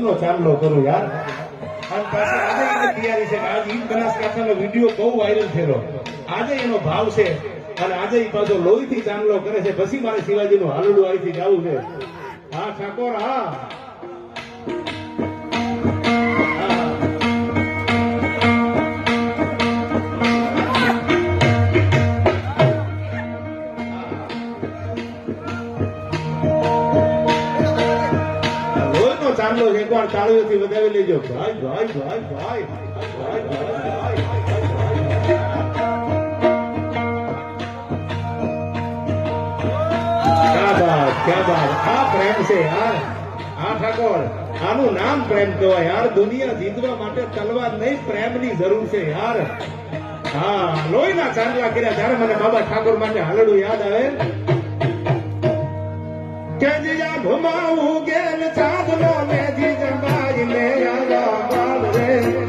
લોહીનો ચાંદલો કરું યાર. અને પાછી આજે એની તૈયારી છે કે આજે ઈ બનાસકાંઠાનો વિડીયો બહુ વાયરલ થયેલો. આજે એનો ભાવ છે અને આજે ઈ પાછો લોહીથી ચાંદલો કરે છે. પછી મારે શિવાજીનું હાલડું અહીંથી ગાવું છે. હા ઠાકોર હા. ચાંદલો એકવાર તાળીઓથી વધાવી લેજો. ભાઈ ભાઈ ભાઈ ભાઈ ભાઈ ભાઈ. ક્યાં બાત ક્યાં બાત. આ પ્રેમ છે યાર. આ ઠાકોર આનું નામ પ્રેમ કહેવાય યાર. દુનિયા જીતવા માટે તલવાર નહીં, પ્રેમની જરૂર છે યાર. હા લોહીના ચાંદલા કર્યા. ત્યારે મને બાબા ઠાકોર માટે હાલડું યાદ આવે કે જીયા ઘુમાવું ગેલ ચાંદલો ને જી જમાઈ લે આયા બાલ રે.